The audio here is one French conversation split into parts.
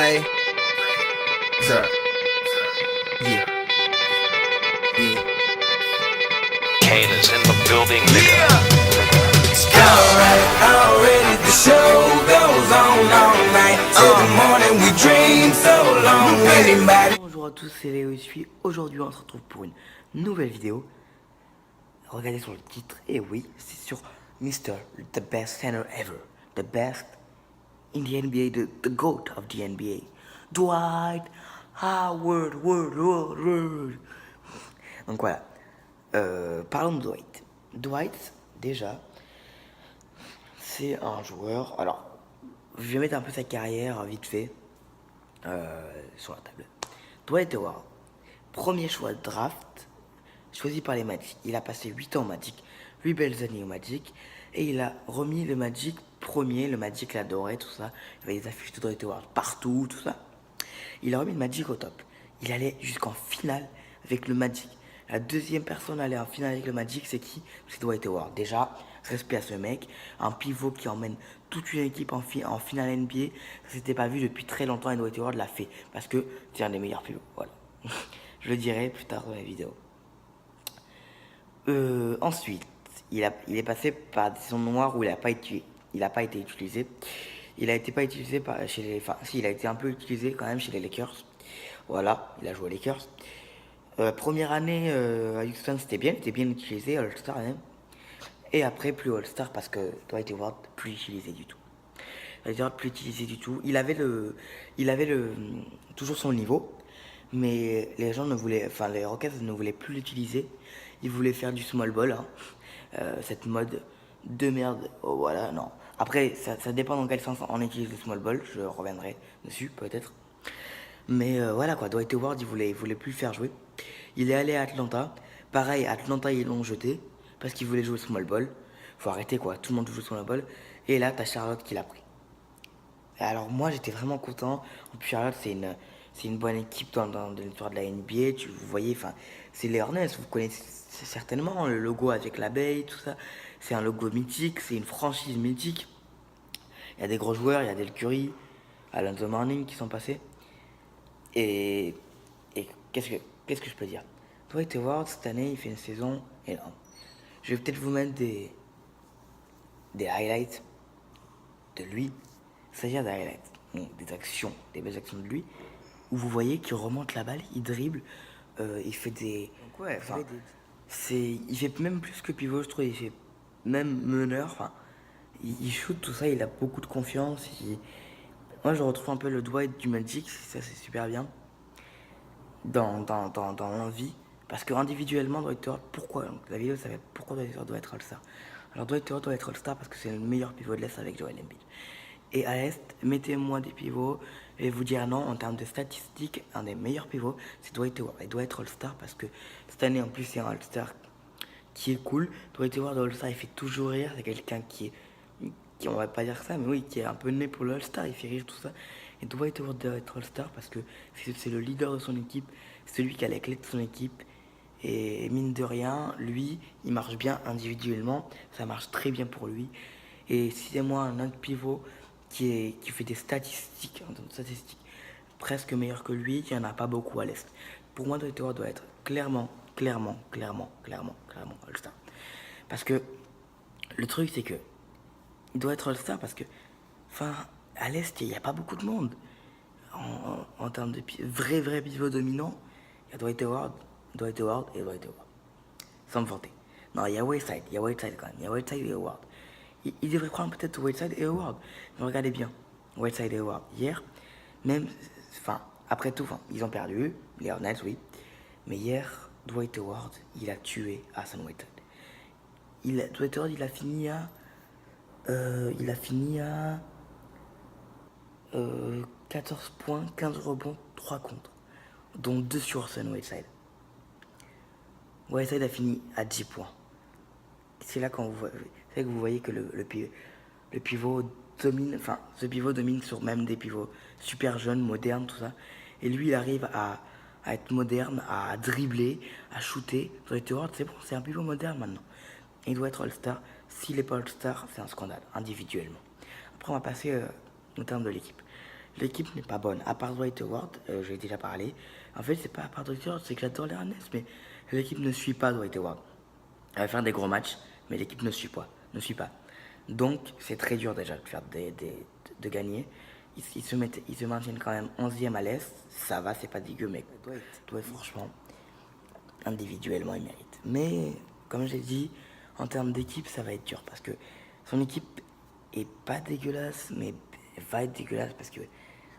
play. Sir. Yeah. Yeah. Kane is in the building, nigga. Alright, already the show goes on all night. Till the morning we dream so long. Anybody? Bonjour à tous, c'est Léo ici. Aujourd'hui on se retrouve pour une nouvelle vidéo. Regardez sur le titre, et oui, c'est sur Mr. The Best Center Ever. The best in the NBA, the GOAT of the NBA. Dwight Howard, word. Donc voilà, parlons de Dwight. Dwight, déjà, c'est un joueur, alors, je vais mettre un peu sa carrière vite fait sur la table. Dwight Howard, premier choix de draft, choisi par les Magic. Il a passé 8 ans au Magic, 8 belles années au Magic, et il a remis le Magic premier, le Magic l'adorait, tout ça. Il y avait des affiches de Dwight Howard partout, tout ça. Il a remis le Magic au top. Il allait jusqu'en finale avec le Magic. La deuxième personne à aller en finale avec le Magic, c'est qui? C'est Dwight Howard. Déjà, respect à ce mec. Un pivot qui emmène toute une équipe en finale NBA. Ça s'était pas vu depuis très longtemps et Dwight Howard l'a fait. Parce que c'est un des meilleurs pivots. Voilà. Je le dirai plus tard dans la vidéo. Ensuite, il est passé par des saisons noires où il n'a pas été utilisé. Il a été pas utilisé chez les... Enfin, si, il a été un peu utilisé quand même chez les Lakers. Voilà, il a joué aux Lakers. Première année à Houston, c'était bien, il était bien utilisé, All-Star même. Et après, plus All-Star parce que Dwight Howard plus utilisé du tout. Dwight Howard plus utilisé du tout. Il avait toujours son niveau, mais les gens ne voulaient... Enfin, les Rockets ne voulaient plus l'utiliser. Ils voulaient faire du small ball, hein. Cette mode de merde, oh voilà, non. Après, ça dépend dans quel sens on utilise le small ball, je reviendrai dessus peut-être. Mais voilà quoi, Dwight Howard, il voulait plus le faire jouer. Il est allé à Atlanta. Pareil, Atlanta, ils l'ont jeté parce qu'il voulait jouer au small ball. Faut arrêter quoi, tout le monde joue au small ball. Et là, t'as Charlotte qui l'a pris. Et alors moi, j'étais vraiment content. En plus, Charlotte, c'est une bonne équipe dans l'histoire de la NBA. Vous voyez, enfin, c'est les Hornets, vous connaissez certainement le logo avec l'abeille, tout ça. C'est un logo mythique, c'est une franchise mythique. Il y a des gros joueurs, il y a Del Curry, Alonzo Mourning qui sont passés. Et qu'est-ce que je peux dire? Dwight Howard, cette année, il fait une saison énorme. Je vais peut-être vous mettre des highlights de lui. C'est-à-dire des highlights, des belles actions de lui, où vous voyez qu'il remonte la balle, il dribble, il fait des... Donc ouais, enfin, il fait même plus que pivot, je trouve, il fait même meneur, enfin, il shoot, tout ça, il a beaucoup de confiance. Moi, je retrouve un peu le Dwight du Magic, ça c'est super bien. Dans l'envie, parce que individuellement Dwight Howard, pourquoi, donc la vidéo ça va être pourquoi Dwight Howard doit être All-Star. Alors Dwight Howard doit être All-Star parce que c'est le meilleur pivot de l'Est avec Joel Embiid. Et à l'Est, mettez-moi des pivots et vous dire non, en termes de statistiques, un des meilleurs pivots c'est Dwight Howard. Il doit être All-Star parce que cette année en plus c'est un All-Star qui est cool. Dwight Howard All-Star, il fait toujours rire, c'est quelqu'un qui on va pas dire ça, mais oui, qui est un peu né pour le All-Star, il fait rire tout ça. Et Dwight Howard doit être All-Star parce que c'est le leader de son équipe, c'est celui qui a la clé de son équipe. Et mine de rien, lui, il marche bien individuellement, ça marche très bien pour lui. Et si c'est moi un autre pivot qui fait des statistiques, presque meilleur que lui, il n'y en a pas beaucoup à l'Est. Pour moi, Dwight Howard doit être clairement All-Star. Parce que le truc, c'est que il doit être All-Star parce que, enfin, à l'Est, il n'y a pas beaucoup de monde. En termes de vrai pivot dominant, il y a Dwight Howard et Dwight Howard. Sans me vanter. Non, il y a Whiteside quand même. Il y a Whiteside et Howard. Il devrait prendre peut-être Whiteside et Howard. Mais regardez bien, Whiteside et Howard. Hier, même, enfin, après tout, ils ont perdu, les Hornets, oui. Mais hier, Dwight Howard, il a tué Hassan Whiteside. Dwight Howard, il a fini à 14 points, 15 rebonds, 3 contre, dont 2 sur Hassan Whiteside. Whiteside a fini à 10 points. C'est là que vous voyez que le pivot domine, enfin, ce pivot domine sur même des pivots super jeunes, modernes, tout ça. Et lui, il arrive à être moderne, à dribbler, à shooter. Dwight Howard, c'est bon, c'est un pivot moderne maintenant. Il doit être All-Star. S'il n'est pas All-Star, c'est un scandale, individuellement. Après, on va passer au terme de l'équipe. l'équipe n'est pas bonne. À part Dwight Howard, j'ai déjà parlé. En fait, c'est pas à part Dwight Howard, c'est que j'adore les Hornets, mais l'équipe ne suit pas Dwight Howard. Elle va faire des gros matchs, mais l'équipe ne suit pas. Donc, c'est très dur déjà de faire de gagner. Ils se maintiennent quand même 11e à l'Est. Ça va, c'est pas dégueu, mais Dwight, franchement, individuellement, il mérite. Mais, comme j'ai dit, en termes d'équipe, ça va être dur parce que son équipe est pas dégueulasse, mais elle va être dégueulasse parce que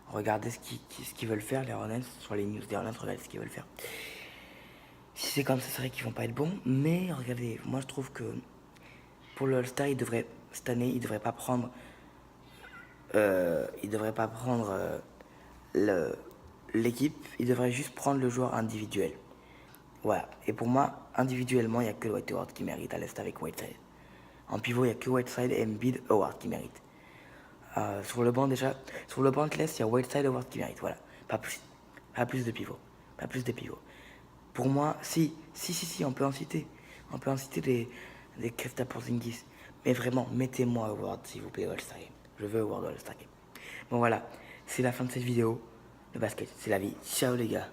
regardez ce qu'ils veulent faire, les Hornets, sur les news des Hornets, regardez ce qu'ils veulent faire. Si c'est comme ça, c'est vrai qu'ils vont pas être bons, mais regardez, moi je trouve que pour le All-Star, cette année, il devrait pas prendre l'équipe, il devrait juste prendre le joueur individuel. Voilà. Et pour moi, individuellement, il n'y a que Dwight Howard qui mérite à l'Est avec Whiteside. En pivot, il n'y a que Whiteside, Embiid, Howard qui méritent. Sur le banc de l'Est, il y a Whiteside, Howard qui méritent. Voilà. Pas plus de pivots. Pas plus de pivots. Pour moi, si, on peut en citer. On peut en citer des Kristaps Porzingis. Mais vraiment, mettez-moi Howard, s'il vous plaît, au All-Star Game. Je veux Howard au All-Star Game. Bon voilà, c'est la fin de cette vidéo. Le basket, c'est la vie. Ciao les gars.